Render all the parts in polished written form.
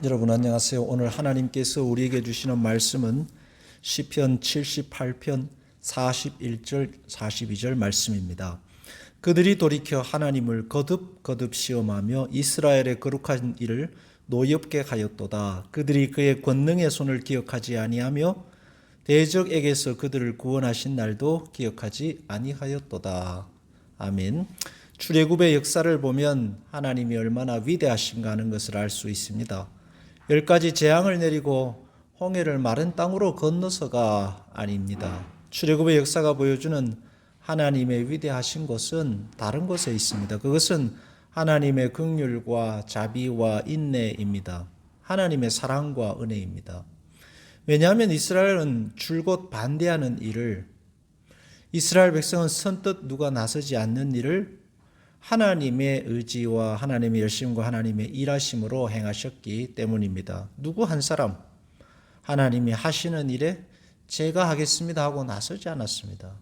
여러분 안녕하세요. 오늘 하나님께서 우리에게 주시는 말씀은 시편 78편 41절 42절 말씀입니다. 그들이 돌이켜 하나님을 거듭 시험하며 이스라엘의 거룩한 일을 노엽게 하였도다. 그들이 그의 권능의 손을 기억하지 아니하며 대적에게서 그들을 구원하신 날도 기억하지 아니하였도다. 아멘. 출애굽의 역사를 보면 하나님이 얼마나 위대하신가 하는 것을 알 수 있습니다. 10가지 재앙을 내리고 홍해를 마른 땅으로 건너서가 아닙니다. 출애굽의 역사가 보여주는 하나님의 위대하신 것은 다른 곳에 있습니다. 그것은 하나님의 긍휼과 자비와 인내입니다. 하나님의 사랑과 은혜입니다. 왜냐하면 이스라엘은 줄곧 반대하는 일을, 이스라엘 백성은 선뜻 누가 나서지 않는 일을 하나님의 의지와 하나님의 열심과 하나님의 일하심으로 행하셨기 때문입니다. 누구 한 사람 하나님이 하시는 일에 제가 하겠습니다 하고 나서지 않았습니다.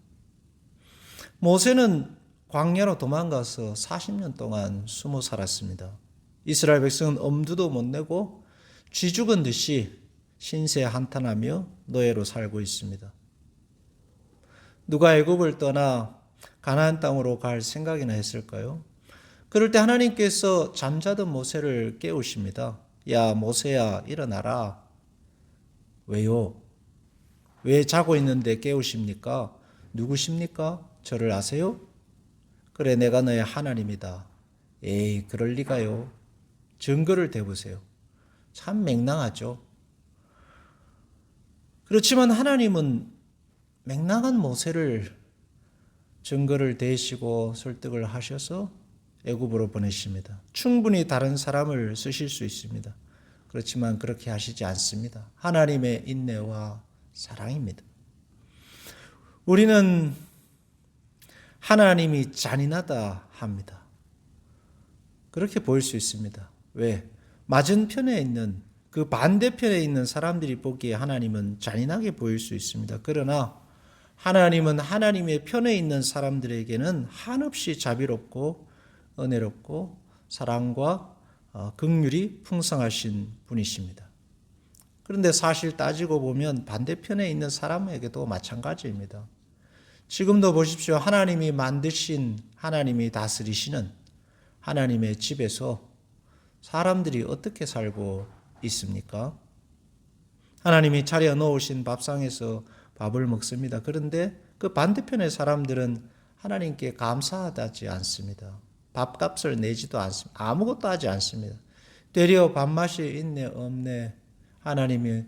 모세는 광야로 도망가서 40년 동안 숨어 살았습니다. 이스라엘 백성은 엄두도 못 내고 쥐 죽은 듯이 신세 한탄하며 노예로 살고 있습니다. 누가 애굽을 떠나 가나안 땅으로 갈 생각이나 했을까요? 그럴 때 하나님께서 잠자던 모세를 깨우십니다. 야, 모세야, 일어나라. 왜요? 왜 자고 있는데 깨우십니까? 누구십니까? 저를 아세요? 그래, 내가 너의 하나님이다. 에이, 그럴 리가요. 증거를 대보세요. 참 맹랑하죠. 그렇지만 하나님은 맹랑한 모세를 증거를 대시고 설득을 하셔서 애굽으로 보내십니다. 충분히 다른 사람을 쓰실 수 있습니다. 그렇지만 그렇게 하시지 않습니다. 하나님의 인내와 사랑입니다. 우리는 하나님이 잔인하다 합니다. 그렇게 보일 수 있습니다. 왜? 맞은편에 있는 그 반대편에 있는 사람들이 보기에 하나님은 잔인하게 보일 수 있습니다. 그러나 하나님은 하나님의 편에 있는 사람들에게는 한없이 자비롭고 은혜롭고 사랑과 긍휼이 풍성하신 분이십니다. 그런데 사실 따지고 보면 반대편에 있는 사람에게도 마찬가지입니다. 지금도 보십시오. 하나님이 만드신, 하나님이 다스리시는 하나님의 집에서 사람들이 어떻게 살고 있습니까? 하나님이 차려 놓으신 밥상에서 밥을 먹습니다. 그런데 그 반대편의 사람들은 하나님께 감사하지 않습니다. 밥값을 내지도 않습니다. 아무것도 하지 않습니다. 되려 밥맛이 있네 없네, 하나님이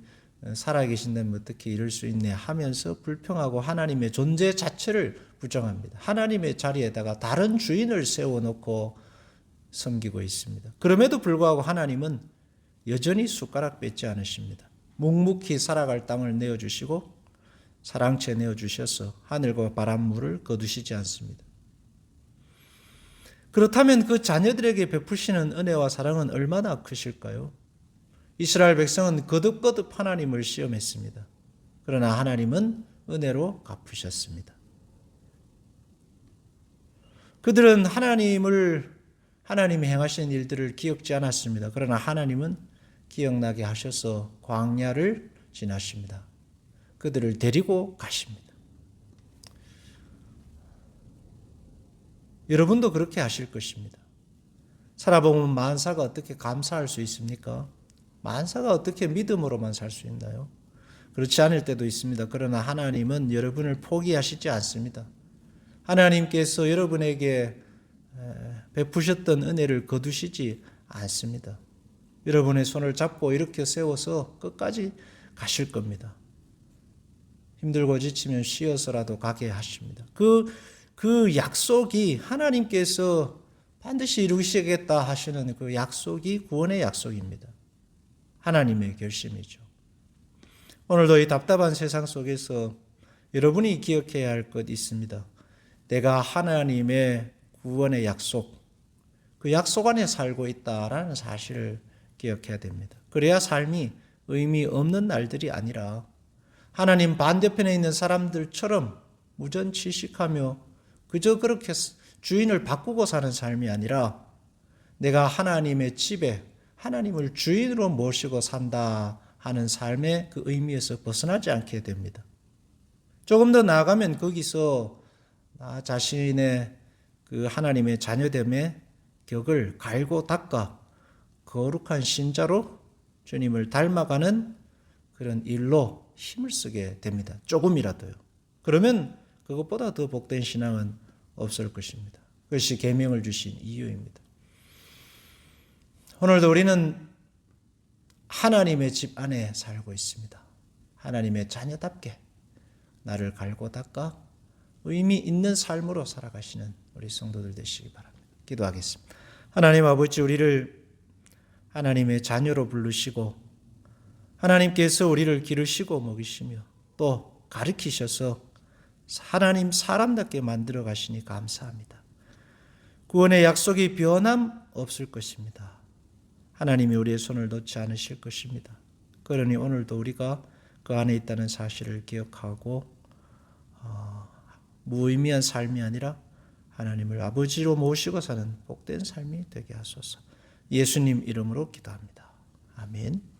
살아계신다면 어떻게 이럴 수 있네 하면서 불평하고 하나님의 존재 자체를 부정합니다. 하나님의 자리에다가 다른 주인을 세워놓고 섬기고 있습니다. 그럼에도 불구하고 하나님은 여전히 숟가락 뺏지 않으십니다. 묵묵히 살아갈 땅을 내어주시고 사랑채 내어주셔서 하늘과 바람물을 거두시지 않습니다. 그렇다면 그 자녀들에게 베푸시는 은혜와 사랑은 얼마나 크실까요? 이스라엘 백성은 거듭 하나님을 시험했습니다. 그러나 하나님은 은혜로 갚으셨습니다. 그들은 하나님이 행하신 일들을 기억지 않았습니다. 그러나 하나님은 기억나게 하셔서 광야를 지나십니다. 그들을 데리고 가십니다. 여러분도 그렇게 하실 것입니다. 살아보면 만사가 어떻게 감사할 수 있습니까? 만사가 어떻게 믿음으로만 살 수 있나요? 그렇지 않을 때도 있습니다. 그러나 하나님은 여러분을 포기하시지 않습니다. 하나님께서 여러분에게 베푸셨던 은혜를 거두시지 않습니다. 여러분의 손을 잡고 이렇게 세워서 끝까지 가실 겁니다. 힘들고 지치면 쉬어서라도 가게 하십니다. 그 약속이 하나님께서 반드시 이루시겠다 하시는 그 약속이 구원의 약속입니다. 하나님의 결심이죠. 오늘도 이 답답한 세상 속에서 여러분이 기억해야 할 것 있습니다. 내가 하나님의 구원의 약속, 그 약속 안에 살고 있다라는 사실을 기억해야 됩니다. 그래야 삶이 의미 없는 날들이 아니라 하나님 반대편에 있는 사람들처럼 무전취식하며 그저 그렇게 주인을 바꾸고 사는 삶이 아니라 내가 하나님의 집에 하나님을 주인으로 모시고 산다 하는 삶의 그 의미에서 벗어나지 않게 됩니다. 조금 더 나아가면 거기서 나 자신의 그 하나님의 자녀됨의 격을 갈고 닦아 거룩한 신자로 주님을 닮아가는 그런 일로 힘을 쓰게 됩니다. 조금이라도요. 그러면 그것보다 더 복된 신앙은 없을 것입니다. 그것이 계명을 주신 이유입니다. 오늘도 우리는 하나님의 집 안에 살고 있습니다. 하나님의 자녀답게 나를 갈고 닦아 의미 있는 삶으로 살아가시는 우리 성도들 되시기 바랍니다. 기도하겠습니다. 하나님 아버지, 우리를 하나님의 자녀로 부르시고 하나님께서 우리를 기르시고 먹이시며 또 가르치셔서 하나님 사람답게 만들어 가시니 감사합니다. 구원의 약속이 변함 없을 것입니다. 하나님이 우리의 손을 놓지 않으실 것입니다. 그러니 오늘도 우리가 그 안에 있다는 사실을 기억하고 무의미한 삶이 아니라 하나님을 아버지로 모시고 사는 복된 삶이 되게 하소서. 예수님 이름으로 기도합니다. 아멘.